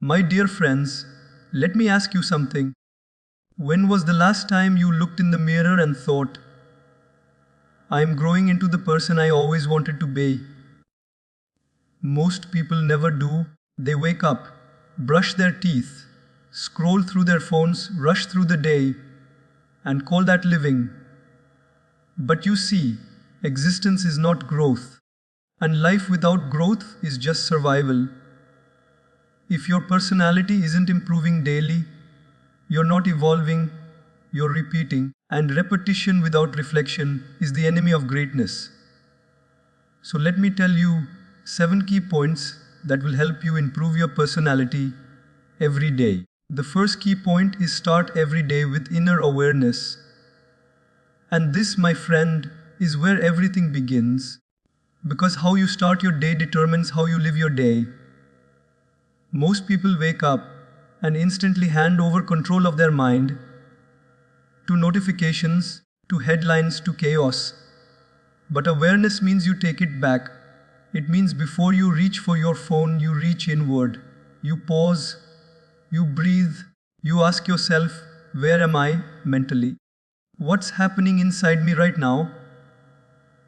My dear friends, let me ask you something. When was the last time you looked in the mirror and thought, I am growing into the person I always wanted to be? Most people never do. They wake up, brush their teeth, scroll through their phones, rush through the day, and call that living. But you see, existence is not growth, and life without growth is just survival. If your personality isn't improving daily, you're not evolving, you're repeating, and repetition without reflection is the enemy of greatness. So let me tell you 7 key points that will help you improve your personality every day. The first key point is start every day with inner awareness. And this, my friend, is where everything begins. Because how you start your day determines how you live your day. Most people wake up and instantly hand over control of their mind to notifications, to headlines, to chaos. But awareness means you take it back. It means before you reach for your phone, you reach inward. You pause, you breathe, you ask yourself, where am I mentally? What's happening inside me right now?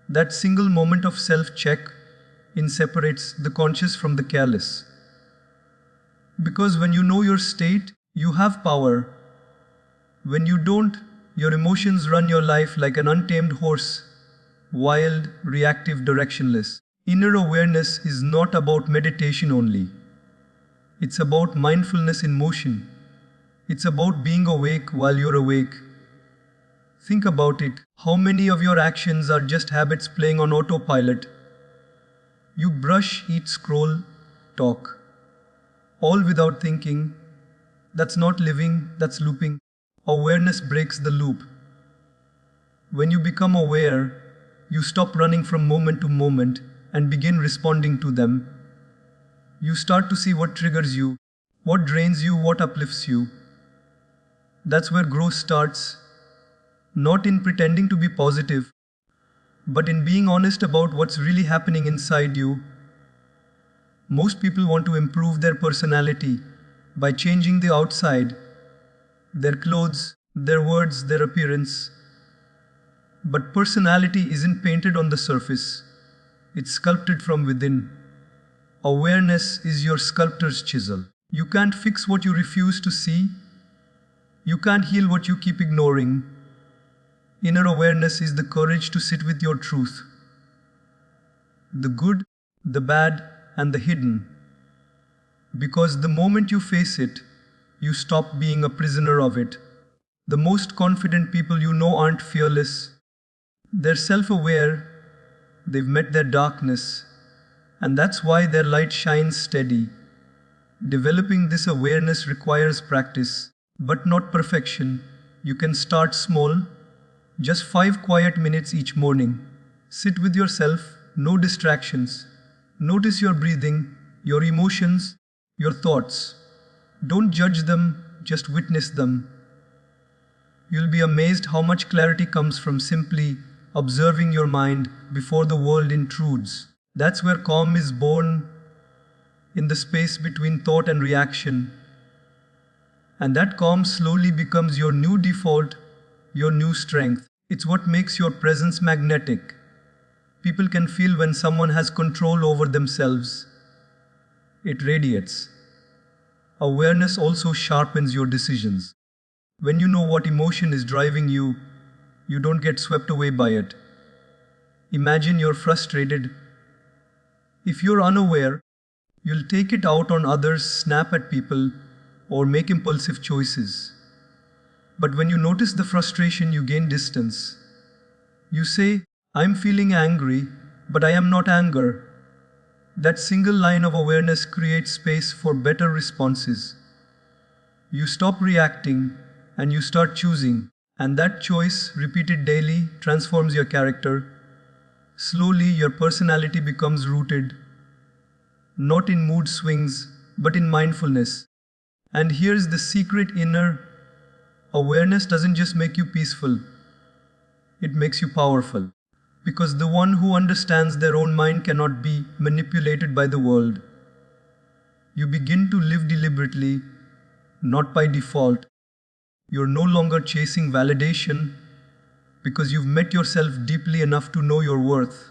That single moment of self-check separates the conscious from the careless. Because when you know your state, you have power. When you don't, your emotions run your life like an untamed horse, wild, reactive, directionless. Inner awareness is not about meditation only. It's about mindfulness in motion. It's about being awake while you're awake. Think about it. How many of your actions are just habits playing on autopilot? You brush, eat, scroll, talk. All without thinking. That's not living, that's looping. Awareness breaks the loop. When you become aware, you stop running from moment to moment and begin responding to them. You start to see what triggers you, what drains you, what uplifts you. That's where growth starts. Not in pretending to be positive, but in being honest about what's really happening inside you. Most people want to improve their personality by changing the outside, their clothes, their words, their appearance. But personality isn't painted on the surface, it's sculpted from within. Awareness is your sculptor's chisel. You can't fix what you refuse to see. You can't heal what you keep ignoring. Inner awareness is the courage to sit with your truth. The good, the bad, and the hidden. Because the moment you face it, you stop being a prisoner of it. The most confident people you know aren't fearless. They're self-aware. They've met their darkness. And that's why their light shines steady. Developing this awareness requires practice, but not perfection. You can start small. Just 5 quiet minutes each morning. Sit with yourself, no distractions. Notice your breathing, your emotions, your thoughts. Don't judge them, just witness them. You'll be amazed how much clarity comes from simply observing your mind before the world intrudes. That's where calm is born, in the space between thought and reaction. And that calm slowly becomes your new default, your new strength. It's what makes your presence magnetic. People can feel when someone has control over themselves. It radiates. Awareness also sharpens your decisions. When you know what emotion is driving you, you don't get swept away by it. Imagine you're frustrated. If you're unaware, you'll take it out on others, snap at people, or make impulsive choices. But when you notice the frustration, you gain distance. You say, I'm feeling angry, but I am not anger. That single line of awareness creates space for better responses. You stop reacting and you start choosing. And that choice, repeated daily, transforms your character. Slowly, your personality becomes rooted, not in mood swings, but in mindfulness. And here's the secret: inner awareness doesn't just make you peaceful, it makes you powerful. Because the one who understands their own mind cannot be manipulated by the world. You begin to live deliberately, not by default. You're no longer chasing validation because you've met yourself deeply enough to know your worth.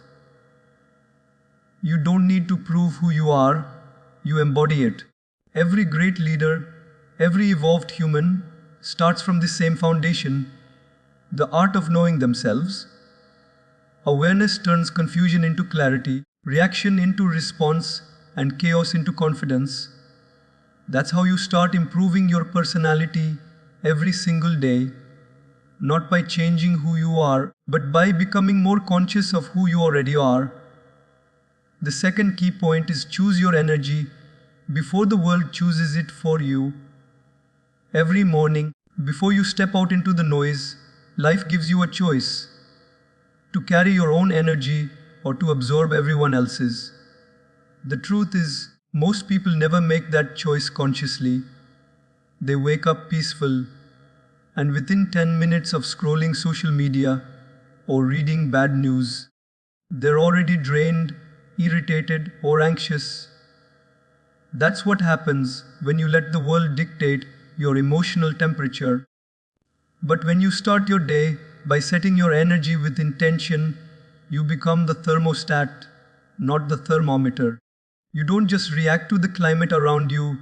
You don't need to prove who you are, you embody it. Every great leader, every evolved human starts from the same foundation, the art of knowing themselves. Awareness turns confusion into clarity, reaction into response, and chaos into confidence. That's how you start improving your personality every single day, not by changing who you are, but by becoming more conscious of who you already are. The second key point is choose your energy before the world chooses it for you. Every morning, before you step out into the noise, life gives you a choice: to carry your own energy or to absorb everyone else's. The truth is, most people never make that choice consciously. They wake up peaceful, and within 10 minutes of scrolling social media or reading bad news, they're already drained, irritated, or anxious. That's what happens when you let the world dictate your emotional temperature. But when you start your day by setting your energy with intention, you become the thermostat, not the thermometer. You don't just react to the climate around you,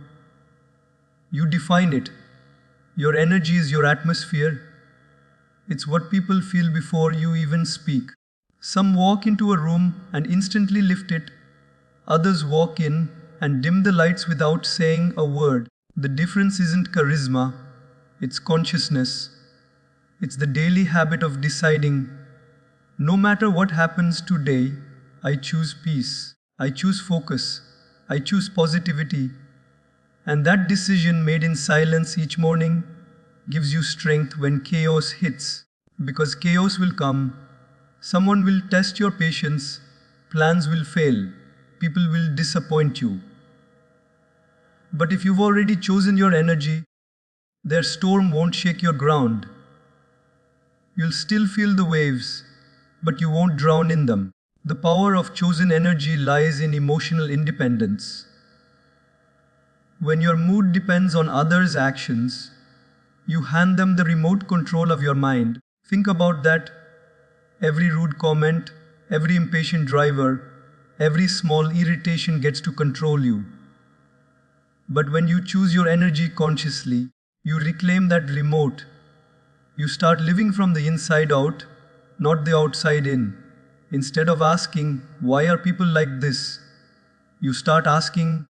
you define it. Your energy is your atmosphere. It's what people feel before you even speak. Some walk into a room and instantly lift it. Others walk in and dim the lights without saying a word. The difference isn't charisma, it's consciousness. It's the daily habit of deciding, no matter what happens today, I choose peace, I choose focus, I choose positivity. And that decision made in silence each morning gives you strength when chaos hits. Because chaos will come, someone will test your patience, plans will fail, people will disappoint you. But if you've already chosen your energy, their storm won't shake your ground. You'll still feel the waves, but you won't drown in them. The power of chosen energy lies in emotional independence. When your mood depends on others' actions, you hand them the remote control of your mind. Think about that. Every rude comment, every impatient driver, every small irritation gets to control you. But when you choose your energy consciously, you reclaim that remote. You start living from the inside out, not the outside in. Instead of asking, why are people like this? You start asking,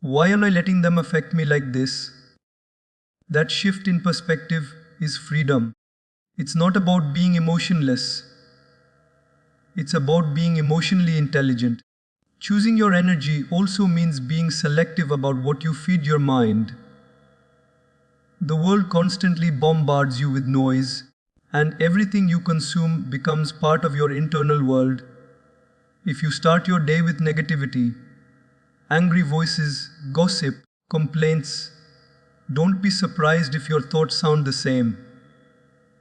why am I letting them affect me like this? That shift in perspective is freedom. It's not about being emotionless. It's about being emotionally intelligent. Choosing your energy also means being selective about what you feed your mind. The world constantly bombards you with noise, and everything you consume becomes part of your internal world. If you start your day with negativity, angry voices, gossip, complaints, don't be surprised if your thoughts sound the same.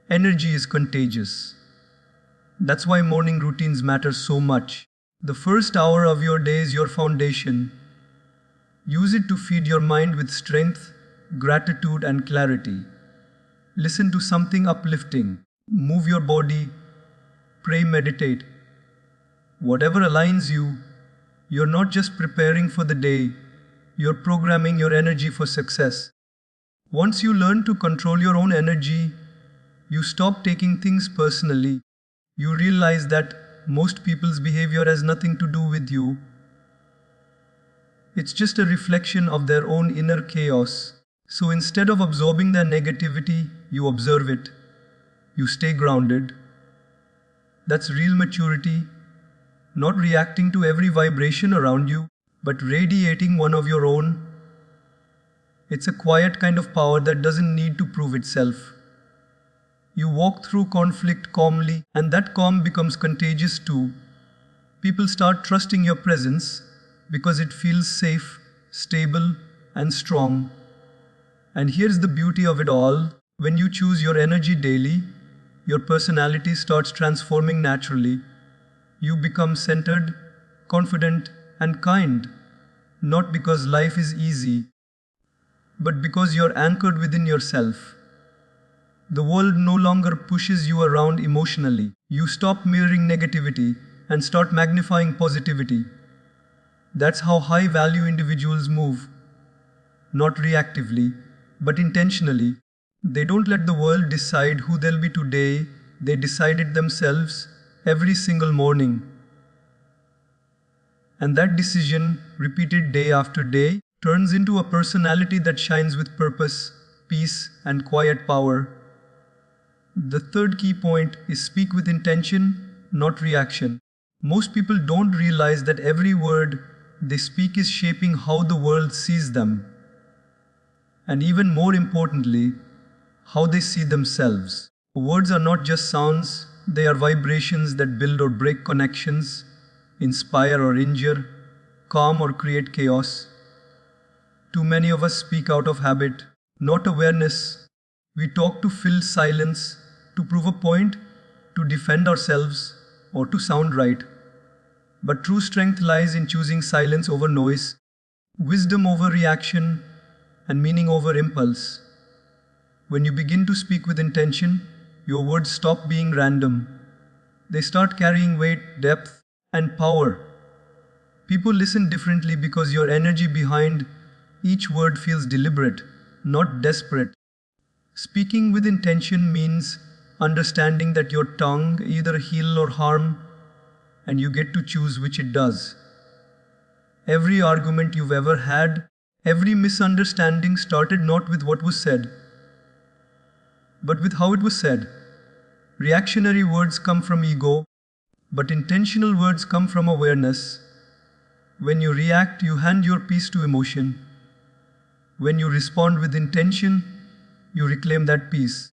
Energy is contagious. That's why morning routines matter so much. The first hour of your day is your foundation. Use it to feed your mind with strength, gratitude, and clarity. Listen to something uplifting. Move your body. Pray, meditate. Whatever aligns you, you're not just preparing for the day, you're programming your energy for success. Once you learn to control your own energy, you stop taking things personally. You realize that most people's behavior has nothing to do with you. It's just a reflection of their own inner chaos. So instead of absorbing their negativity, you observe it. You stay grounded. That's real maturity. Not reacting to every vibration around you, but radiating one of your own. It's a quiet kind of power that doesn't need to prove itself. You walk through conflict calmly, and that calm becomes contagious too. People start trusting your presence because it feels safe, stable, and strong. And here's the beauty of it all. When you choose your energy daily, your personality starts transforming naturally. You become centered, confident, and kind. not because life is easy, but because you're anchored within yourself. The world no longer pushes you around emotionally. You stop mirroring negativity and start magnifying positivity. That's how high value individuals move. Not reactively, but intentionally. They don't let the world decide who they'll be today, they decide it themselves every single morning. And that decision, repeated day after day, turns into a personality that shines with purpose, peace, and quiet power. The third key point is speak with intention, not reaction. Most people don't realize that every word they speak is shaping how the world sees them. And even more importantly, how they see themselves. Words are not just sounds, they are vibrations that build or break connections, inspire or injure, calm or create chaos. Too many of us speak out of habit, not awareness. We talk to fill silence, to prove a point, to defend ourselves, or to sound right. But true strength lies in choosing silence over noise, wisdom over reaction, and meaning over impulse. When you begin to speak with intention, your words stop being random. They start carrying weight, depth, and power. People listen differently because your energy behind each word feels deliberate, not desperate. Speaking with intention means understanding that your tongue either heal or harm, and you get to choose which it does. Every argument you've ever had, every misunderstanding started not with what was said, but with how it was said. Reactionary words come from ego, but intentional words come from awareness. When you react, you hand your peace to emotion. When you respond with intention, you reclaim that peace.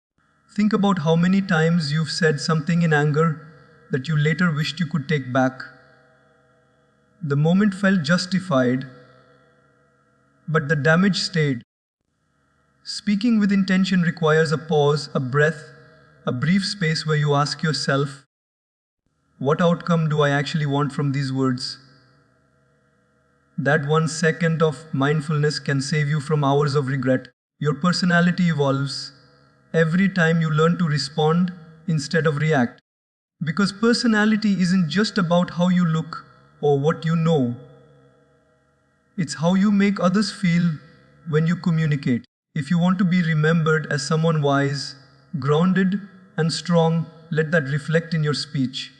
Think about how many times you've said something in anger that you later wished you could take back. The moment felt justified, but the damage stayed. Speaking with intention requires a pause, a breath, a brief space where you ask yourself, what outcome do I actually want from these words? That 1 second of mindfulness can save you from hours of regret. Your personality evolves every time you learn to respond instead of react. Because personality isn't just about how you look or what you know. It's how you make others feel when you communicate. If you want to be remembered as someone wise, grounded, and strong, let that reflect in your speech.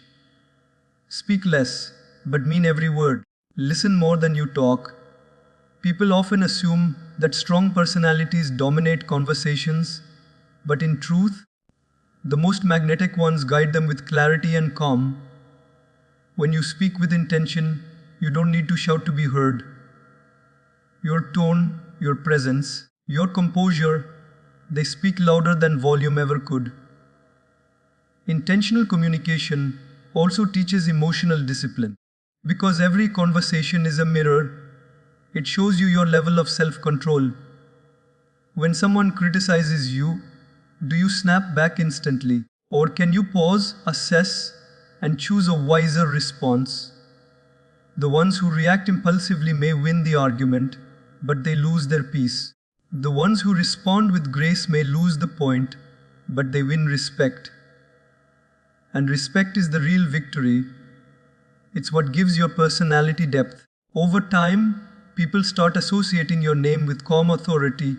Speak less, but mean every word. Listen more than you talk. People often assume that strong personalities dominate conversations, but in truth, the most magnetic ones guide them with clarity and calm. When you speak with intention, you don't need to shout to be heard. Your tone, your presence, your composure, they speak louder than volume ever could. Intentional communication also teaches emotional discipline. Because every conversation is a mirror, it shows you your level of self-control. When someone criticizes you, do you snap back instantly? Or can you pause, assess, and choose a wiser response? The ones who react impulsively may win the argument, but they lose their peace. The ones who respond with grace may lose the point, but they win respect. And respect is the real victory. It's what gives your personality depth. Over time, people start associating your name with calm authority,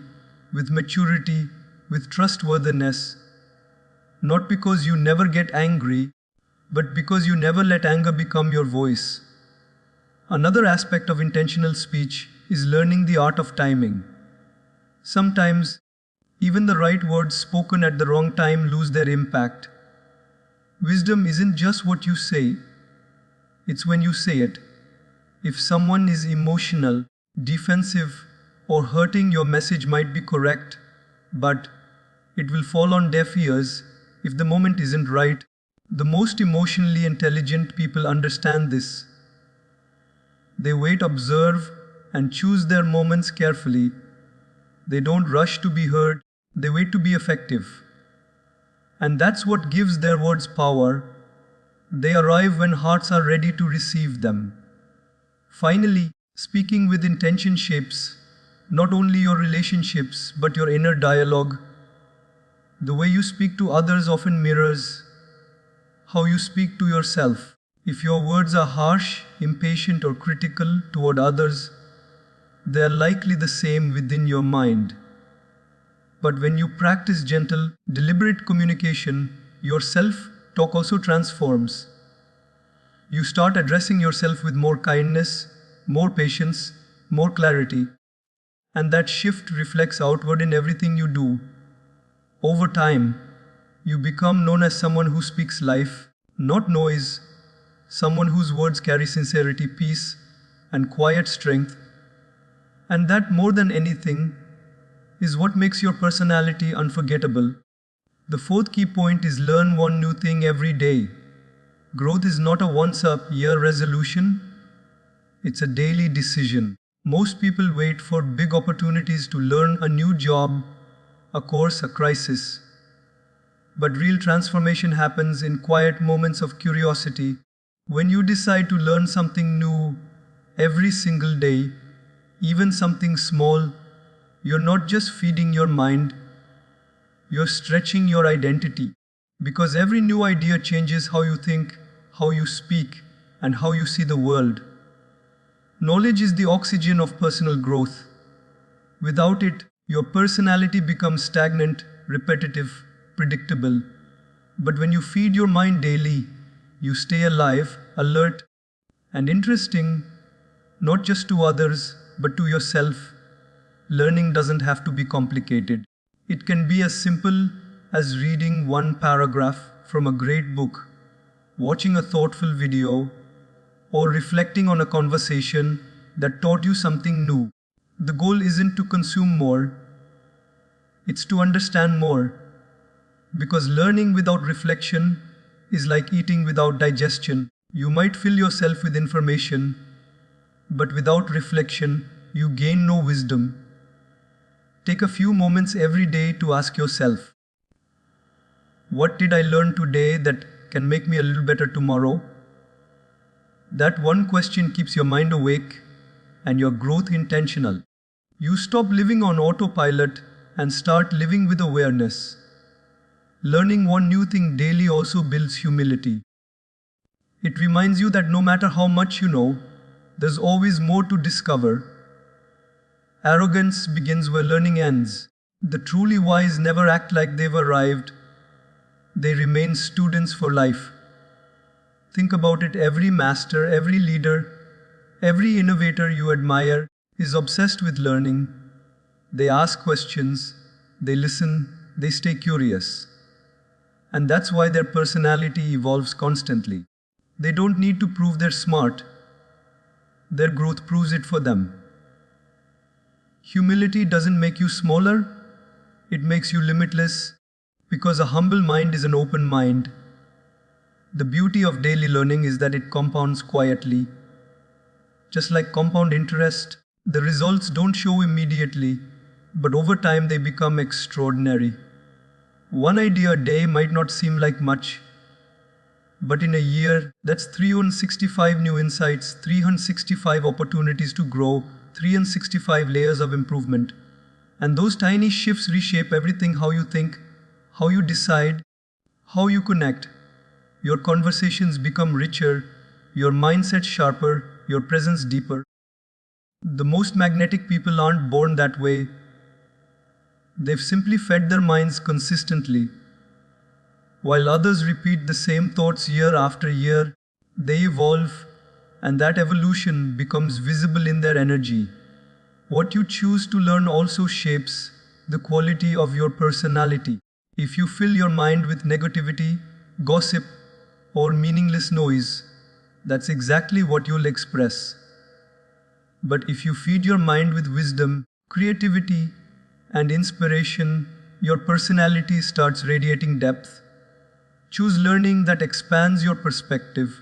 with maturity, with trustworthiness. Not because you never get angry, but because you never let anger become your voice. Another aspect of intentional speech is learning the art of timing. Sometimes, even the right words spoken at the wrong time lose their impact. Wisdom isn't just what you say, it's when you say it. If someone is emotional, defensive, or hurting, your message might be correct, but it will fall on deaf ears if the moment isn't right. The most emotionally intelligent people understand this. They wait, observe, and choose their moments carefully. They don't rush to be heard, they wait to be effective. And that's what gives their words power. They arrive when hearts are ready to receive them. Finally, Speaking with intention shapes not only your relationships but your inner dialogue. The way you speak to others often mirrors how you speak to yourself. If your words are harsh, impatient, or critical toward others, they are likely the same within your mind. But when you practice gentle, deliberate communication, your self-talk also transforms. You start addressing yourself with more kindness, more patience, more clarity, and that shift reflects outward in everything you do. Over time, you become known as someone who speaks life, not noise, someone whose words carry sincerity, peace, and quiet strength. And that, more than anything, is what makes your personality unforgettable. The fourth key point is learn one new thing every day. Growth is not a once-a-year resolution, it's a daily decision. Most people wait for big opportunities to learn a new job, a course, a crisis. But real transformation happens in quiet moments of curiosity. When you decide to learn something new every single day, even something small, you're not just feeding your mind, you're stretching your identity. Because every new idea changes how you think, how you speak, and how you see the world. Knowledge is the oxygen of personal growth. Without it, your personality becomes stagnant, repetitive, predictable. But when you feed your mind daily, you stay alive, alert, and interesting, not just to others, but to yourself. Learning doesn't have to be complicated. It can be as simple as reading one paragraph from a great book, watching a thoughtful video, or reflecting on a conversation that taught you something new. The goal isn't to consume more, it's to understand more. Because learning without reflection is like eating without digestion. You might fill yourself with information, but without reflection, you gain no wisdom. Take a few moments every day to ask yourself, what did I learn today that can make me a little better tomorrow? That one question keeps your mind awake and your growth intentional. You stop living on autopilot and start living with awareness. Learning one new thing daily also builds humility. It reminds you that no matter how much you know, there's always more to discover. Arrogance begins where learning ends. The truly wise never act like they've arrived. They remain students for life. Think about it, every master, every leader, every innovator you admire is obsessed with learning. They ask questions, they listen, they stay curious. And that's why their personality evolves constantly. They don't need to prove they're smart. Their growth proves it for them. Humility doesn't make you smaller, it makes you limitless, because a humble mind is an open mind. The beauty of daily learning is that it compounds quietly. Just like compound interest, the results don't show immediately, but over time they become extraordinary. One idea a day might not seem like much, but in a year, that's 365 new insights, 365 opportunities to grow, 365 layers of improvement. And those tiny shifts reshape everything: how you think, how you decide, how you connect. Your conversations become richer, your mindset sharper, your presence deeper. The most magnetic people aren't born that way. They've simply fed their minds consistently. While others repeat the same thoughts year after year, they evolve, and that evolution becomes visible in their energy. What you choose to learn also shapes the quality of your personality. If you fill your mind with negativity, gossip, or meaningless noise, that's exactly what you'll express. But if you feed your mind with wisdom, creativity, and inspiration, your personality starts radiating depth. Choose learning that expands your perspective,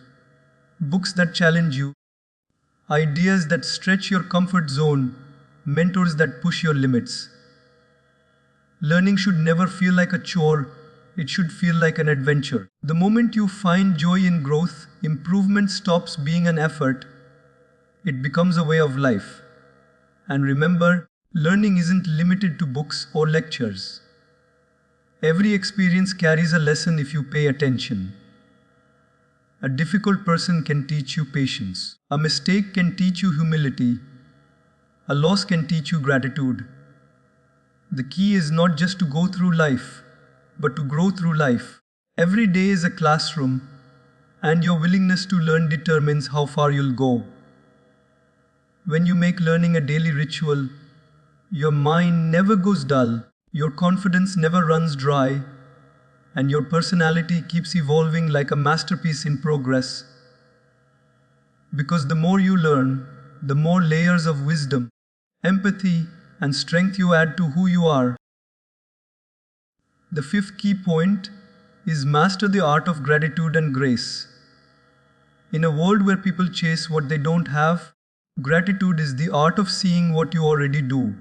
books that challenge you, ideas that stretch your comfort zone, mentors that push your limits. Learning should never feel like a chore, it should feel like an adventure. The moment you find joy in growth, improvement stops being an effort. It becomes a way of life. And remember, learning isn't limited to books or lectures. Every experience carries a lesson if you pay attention. A difficult person can teach you patience. A mistake can teach you humility. A loss can teach you gratitude. The key is not just to go through life, but to grow through life. Every day is a classroom, and your willingness to learn determines how far you'll go. When you make learning a daily ritual, your mind never goes dull, your confidence never runs dry, and your personality keeps evolving like a masterpiece in progress. Because the more you learn, the more layers of wisdom, empathy, and strength you add to who you are. The fifth key point is master the art of gratitude and grace. In a world where people chase what they don't have, gratitude is the art of seeing what you already do.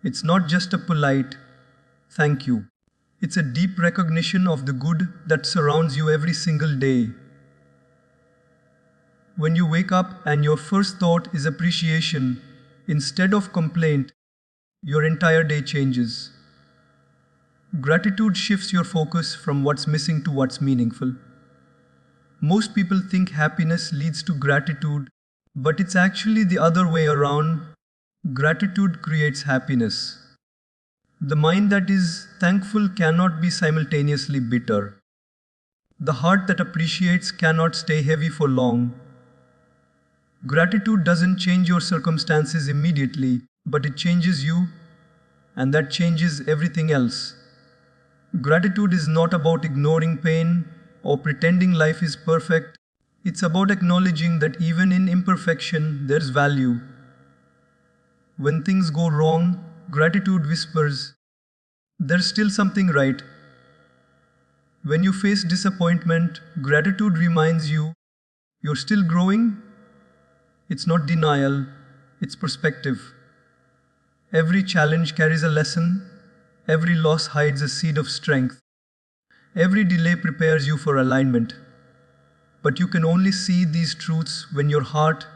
It's not just a polite thank you. It's a deep recognition of the good that surrounds you every single day. When you wake up and your first thought is appreciation instead of complaint, your entire day changes. Gratitude shifts your focus from what's missing to what's meaningful. Most people think happiness leads to gratitude, but it's actually the other way around. Gratitude creates happiness. The mind that is thankful cannot be simultaneously bitter. The heart that appreciates cannot stay heavy for long. Gratitude doesn't change your circumstances immediately, but it changes you, and that changes everything else. Gratitude is not about ignoring pain or pretending life is perfect. It's about acknowledging that even in imperfection, there's value. When things go wrong, gratitude whispers, there's still something right. When you face disappointment, gratitude reminds you, you're still growing. It's not denial, it's perspective. Every challenge carries a lesson. Every loss hides a seed of strength. Every delay prepares you for alignment. But you can only see these truths when your heart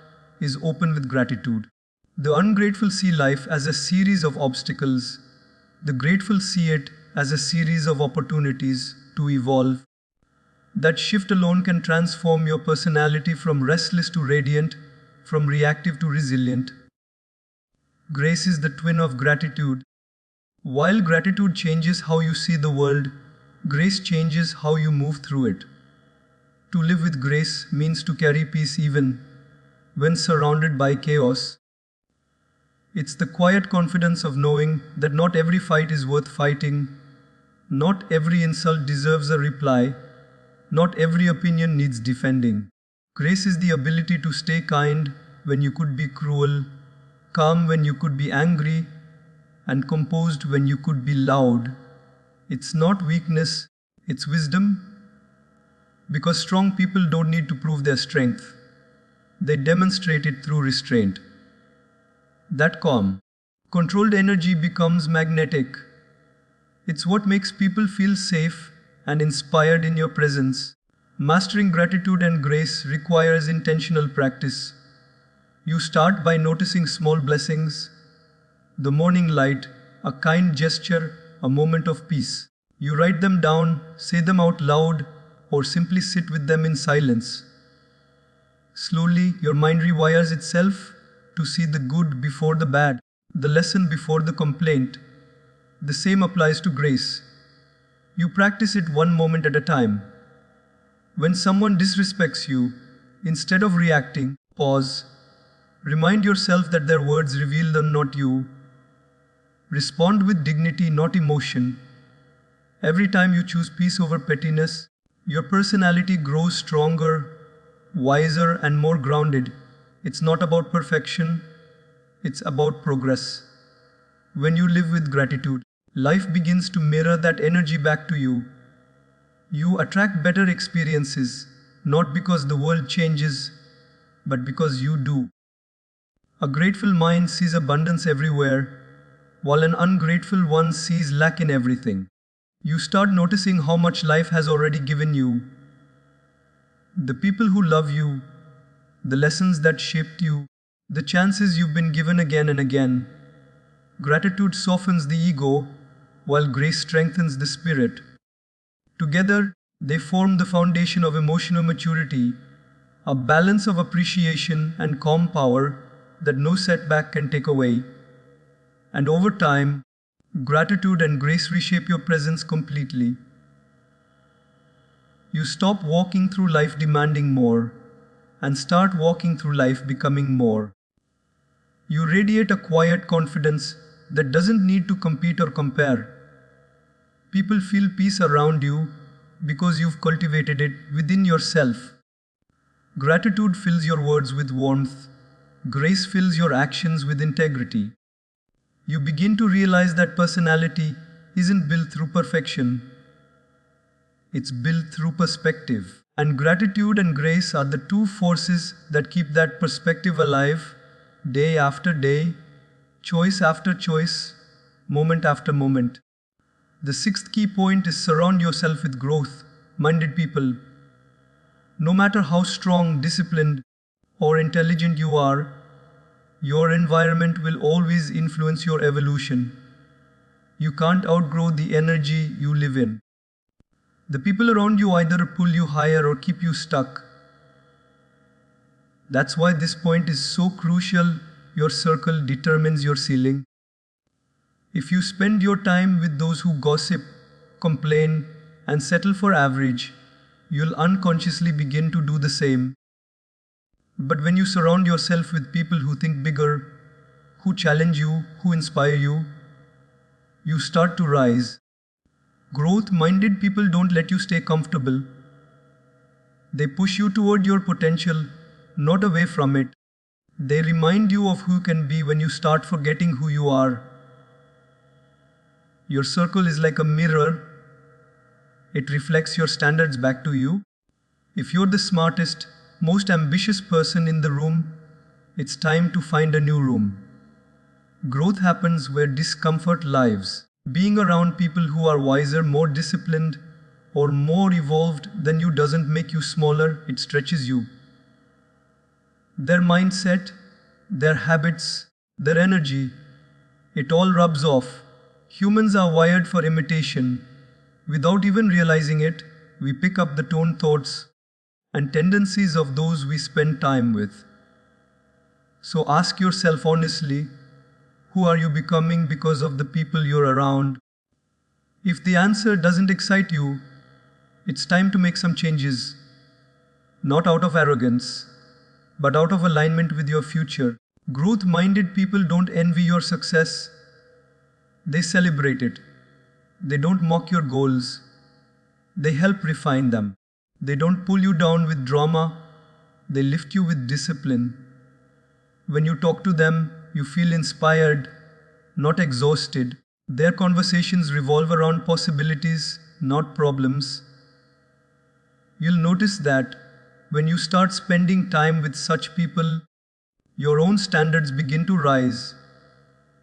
is open with gratitude. The ungrateful see life as a series of obstacles. The grateful see it as a series of opportunities to evolve. That shift alone can transform your personality from restless to radiant, from reactive to resilient. Grace is the twin of gratitude. While gratitude changes how you see the world, grace changes how you move through it. To live with grace means to carry peace even when surrounded by chaos. It's the quiet confidence of knowing that not every fight is worth fighting, not every insult deserves a reply, not every opinion needs defending. Grace is the ability to stay kind when you could be cruel, calm when you could be angry, and composed when you could be loud. It's not weakness, it's wisdom. Because strong people don't need to prove their strength. They demonstrate it through restraint. That calm, controlled energy becomes magnetic. It's what makes people feel safe and inspired in your presence. Mastering gratitude and grace requires intentional practice. You start by noticing small blessings, the morning light, a kind gesture, a moment of peace. You write them down, say them out loud, or simply sit with them in silence. Slowly, your mind rewires itself to see the good before the bad, the lesson before the complaint. The same applies to grace. You practice it one moment at a time. When someone disrespects you, instead of reacting, pause. Remind yourself that their words reveal them, not you. Respond with dignity, not emotion. Every time you choose peace over pettiness, your personality grows stronger, wiser, and more grounded. It's not about perfection, it's about progress. When you live with gratitude, life begins to mirror that energy back to you. You attract better experiences, not because the world changes, but because you do. A grateful mind sees abundance everywhere, while an ungrateful one sees lack in everything. You start noticing how much life has already given you. The people who love you, the lessons that shaped you, the chances you've been given again and again. Gratitude softens the ego, while grace strengthens the spirit. Together, they form the foundation of emotional maturity, a balance of appreciation and calm power that no setback can take away. And over time, gratitude and grace reshape your presence completely. You stop walking through life demanding more and start walking through life becoming more. You radiate a quiet confidence that doesn't need to compete or compare. People feel peace around you because you've cultivated it within yourself. Gratitude fills your words with warmth. Grace fills your actions with integrity. You begin to realize that personality isn't built through perfection. It's built through perspective. And gratitude and grace are the two forces that keep that perspective alive, day after day, choice after choice, moment after moment. The sixth key point is surround yourself with growth-minded people. No matter how strong, disciplined, or intelligent you are, your environment will always influence your evolution. You can't outgrow the energy you live in. The people around you either pull you higher or keep you stuck. That's why this point is so crucial. Your circle determines your ceiling. If you spend your time with those who gossip, complain, and settle for average, you'll unconsciously begin to do the same. But when you surround yourself with people who think bigger, who challenge you, who inspire you, you start to rise. Growth-minded people don't let you stay comfortable. They push you toward your potential, not away from it. They remind you of who you can be when you start forgetting who you are. Your circle is like a mirror. It reflects your standards back to you. If you're the smartest, most ambitious person in the room, it's time to find a new room. Growth happens where discomfort lives. Being around people who are wiser, more disciplined, or more evolved than you doesn't make you smaller, it stretches you. Their mindset, their habits, their energy, it all rubs off. Humans are wired for imitation. Without even realizing it, we pick up the tone, thoughts, and tendencies of those we spend time with. So ask yourself honestly, who are you becoming because of the people you're around? If the answer doesn't excite you, it's time to make some changes. Not out of arrogance, but out of alignment with your future. Growth-minded people don't envy your success. They celebrate it. They don't mock your goals. They help refine them. They don't pull you down with drama. They lift you with discipline. When you talk to them, you feel inspired, not exhausted. Their conversations revolve around possibilities, not problems. You'll notice that when you start spending time with such people, your own standards begin to rise.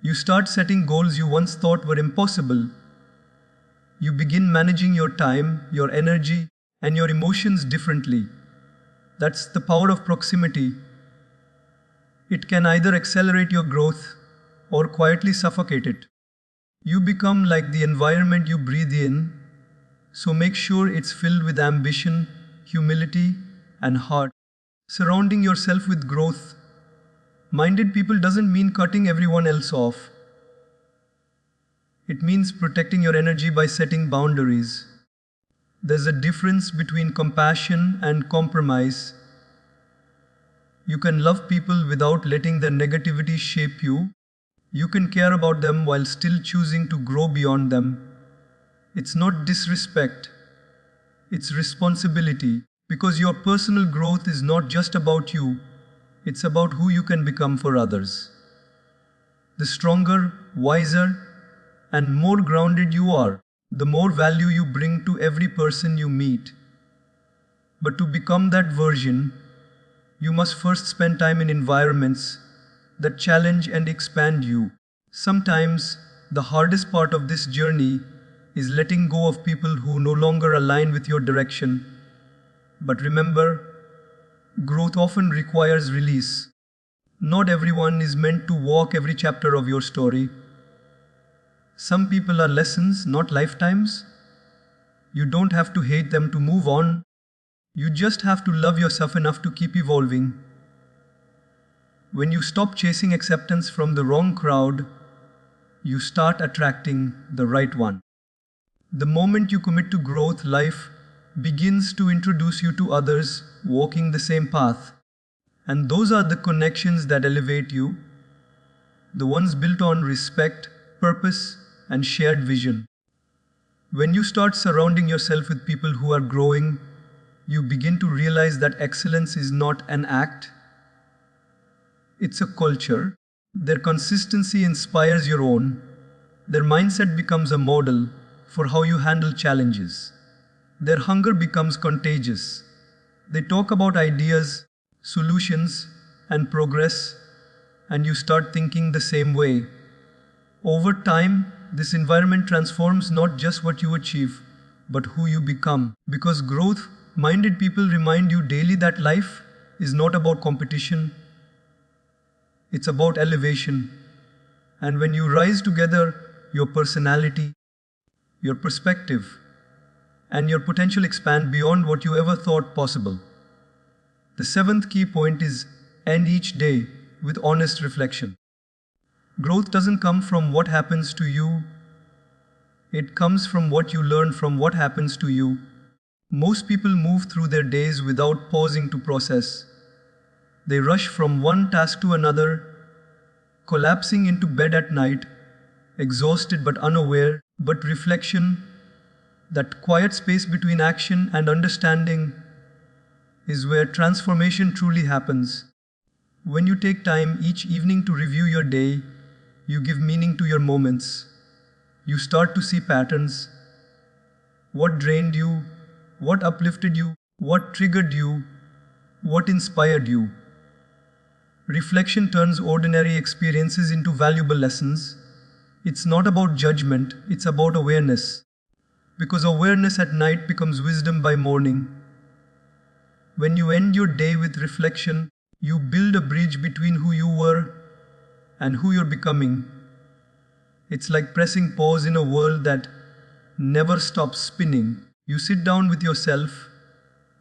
You start setting goals you once thought were impossible. You begin managing your time, your energy, and your emotions differently. That's the power of proximity. It can either accelerate your growth or quietly suffocate it. You become like the environment you breathe in, so make sure it's filled with ambition, humility, and heart. Surrounding yourself with growth-minded people doesn't mean cutting everyone else off. It means protecting your energy by setting boundaries. There's a difference between compassion and compromise. You can love people without letting their negativity shape you. You can care about them while still choosing to grow beyond them. It's not disrespect. It's responsibility. Because your personal growth is not just about you. It's about who you can become for others. The stronger, wiser, and more grounded you are, the more value you bring to every person you meet. But to become that version, you must first spend time in environments that challenge and expand you. Sometimes, the hardest part of this journey is letting go of people who no longer align with your direction. But remember, Growth often requires release. Not everyone is meant to walk every chapter of your story. Some people are lessons, not lifetimes. You don't have to hate them to move on. You just have to love yourself enough to keep evolving. When you stop chasing acceptance from the wrong crowd, you start attracting the right one. The moment you commit to growth, life begins to introduce you to others walking the same path. And those are the connections that elevate you, the ones built on respect, purpose, and shared vision. When you start surrounding yourself with people who are growing, you begin to realize that excellence is not an act, it's a culture. Their consistency inspires your own. Their mindset becomes a model for how you handle challenges. Their hunger becomes contagious. They talk about ideas, solutions, and progress, and you start thinking the same way. Over time, this environment transforms not just what you achieve, but who you become. Because growth-minded people remind you daily that life is not about competition, it's about elevation. And when you rise together, your personality, your perspective, and your potential expand beyond what you ever thought possible. The seventh key point is end each day with honest reflection. Growth doesn't come from what happens to you. It comes from what you learn from what happens to you. Most people move through their days without pausing to process. They rush from one task to another, collapsing into bed at night, exhausted but unaware. But reflection, that quiet space between action and understanding, is where transformation truly happens. When you take time each evening to review your day, you give meaning to your moments. You start to see patterns. What drained you? What uplifted you? What triggered you? What inspired you? Reflection turns ordinary experiences into valuable lessons. It's not about judgment, it's about awareness. Because awareness at night becomes wisdom by morning. When you end your day with reflection, you build a bridge between who you were and who you're becoming. It's like pressing pause in a world that never stops spinning. You sit down with yourself,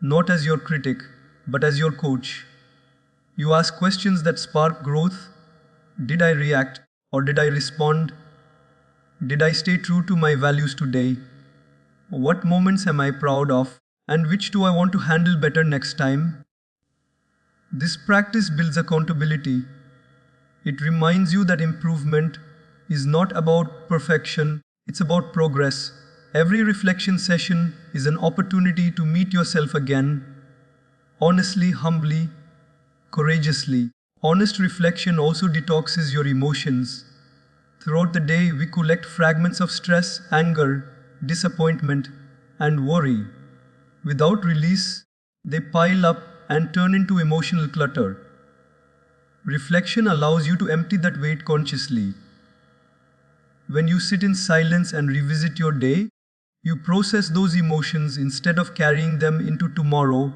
not as your critic, but as your coach. You ask questions that spark growth. Did I react or did I respond? Did I stay true to my values today? What moments am I proud of? And which do I want to handle better next time? This practice builds accountability. It reminds you that improvement is not about perfection, it's about progress. Every reflection session is an opportunity to meet yourself again, honestly, humbly, courageously. Honest reflection also detoxes your emotions. Throughout the day, we collect fragments of stress, anger, disappointment, and worry. Without release, they pile up and turn into emotional clutter. Reflection allows you to empty that weight consciously. When you sit in silence and revisit your day, you process those emotions instead of carrying them into tomorrow.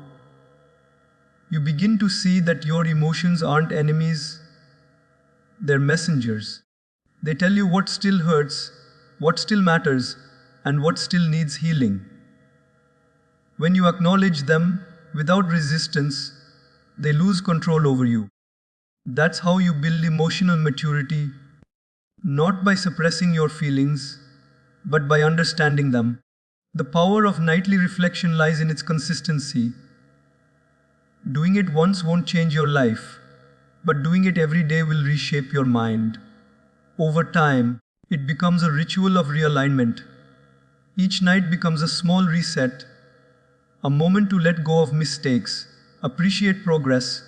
You begin to see that your emotions aren't enemies, they're messengers. They tell you what still hurts, what still matters, and what still needs healing. When you acknowledge them without resistance, they lose control over you. That's how you build emotional maturity, not by suppressing your feelings, but by understanding them. The power of nightly reflection lies in its consistency. Doing it once won't change your life, but doing it every day will reshape your mind. Over time, it becomes a ritual of realignment. Each night becomes a small reset, a moment to let go of mistakes, appreciate progress,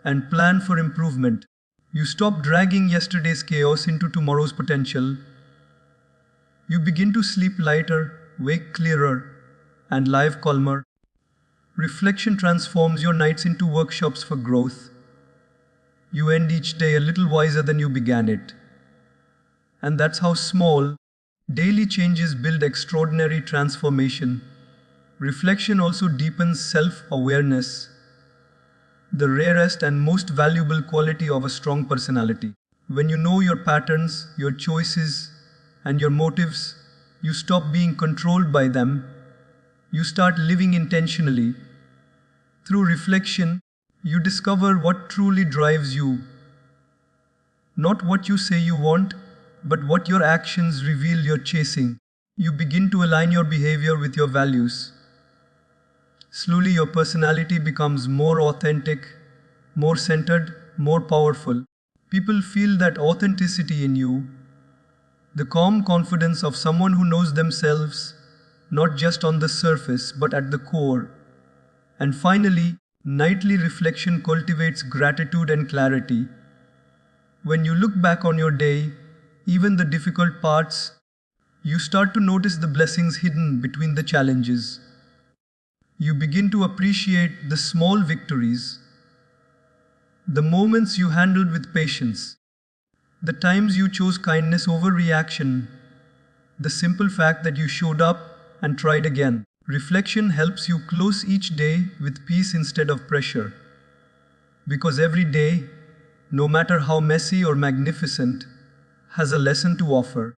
and plan for improvement. You stop dragging yesterday's chaos into tomorrow's potential. You begin to sleep lighter, wake clearer, and live calmer. Reflection transforms your nights into workshops for growth. You end each day a little wiser than you began it. And that's how small, daily changes build extraordinary transformation. Reflection also deepens self-awareness. the rarest and most valuable quality of a strong personality. When you know your patterns, your choices, and your motives, you stop being controlled by them. You start living intentionally. Through reflection, you discover what truly drives you. Not what you say you want, but what your actions reveal you're chasing. You begin to align your behavior with your values. Slowly, your personality becomes more authentic, more centered, more powerful. People feel that authenticity in you, the calm confidence of someone who knows themselves, not just on the surface, but at the core. And finally, nightly reflection cultivates gratitude and clarity. When you look back on your day, even the difficult parts, you start to notice the blessings hidden between the challenges. You begin to appreciate the small victories, the moments you handled with patience, the times you chose kindness over reaction, the simple fact that you showed up and tried again. Reflection helps you close each day with peace instead of pressure. Because every day, no matter how messy or magnificent, has a lesson to offer.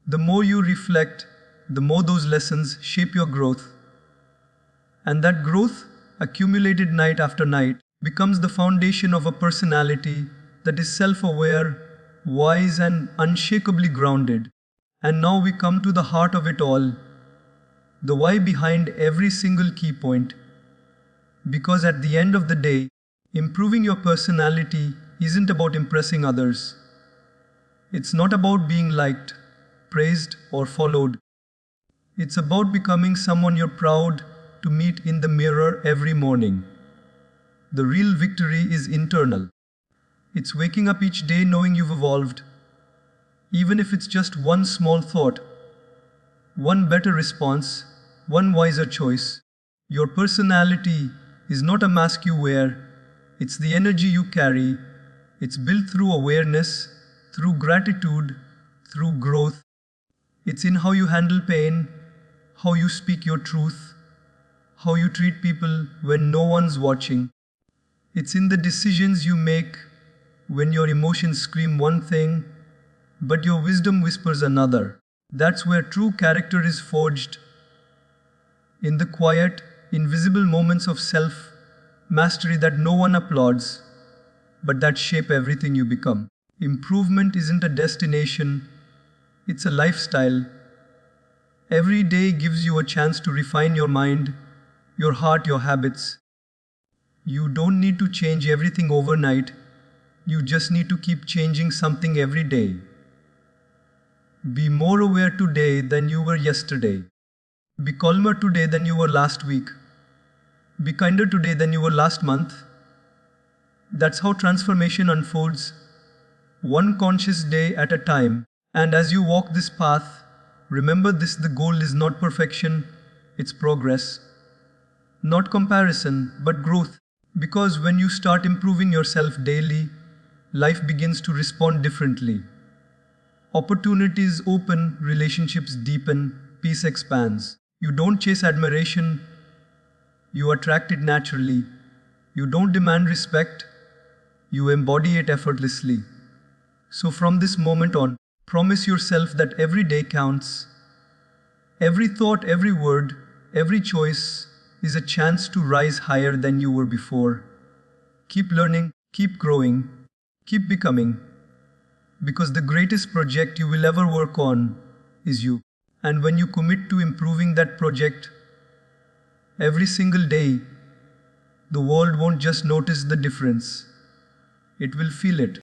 The more you reflect, the more those lessons shape your growth. And that growth, accumulated night after night, becomes the foundation of a personality that is self-aware, wise, and unshakably grounded. And now we come to the heart of it all, the why behind every single key point. Because at the end of the day, improving your personality isn't about impressing others. It's not about being liked, praised, or followed. It's about becoming someone you're proud to meet in the mirror every morning. The real victory is internal. It's waking up each day knowing you've evolved, even if it's just one small thought, one better response, one wiser choice. Your personality is not a mask you wear, it's the energy you carry. It's built through awareness, through gratitude, through growth. It's in how you handle pain, how you speak your truth, how you treat people when no one's watching. It's in the decisions you make when your emotions scream one thing, but your wisdom whispers another. That's where true character is forged. In the quiet, invisible moments of self-mastery that no one applauds, but that shape everything you become. Improvement isn't a destination, it's a lifestyle. Every day gives you a chance to refine your mind, your heart, your habits. You don't need to change everything overnight, you just need to keep changing something every day. Be more aware today than you were yesterday. Be calmer today than you were last week. Be kinder today than you were last month. That's how transformation unfolds, one conscious day at a time. And as you walk this path, remember this: the goal is not perfection, it's progress. Not comparison, but growth. Because when you start improving yourself daily, life begins to respond differently. Opportunities open, relationships deepen, peace expands. You don't chase admiration, you attract it naturally. You don't demand respect, you embody it effortlessly. So from this moment on, promise yourself that every day counts. Every thought, every word, every choice is a chance to rise higher than you were before. Keep learning, keep growing, keep becoming. Because the greatest project you will ever work on is you. And when you commit to improving that project every single day, the world won't just notice the difference, it will feel it.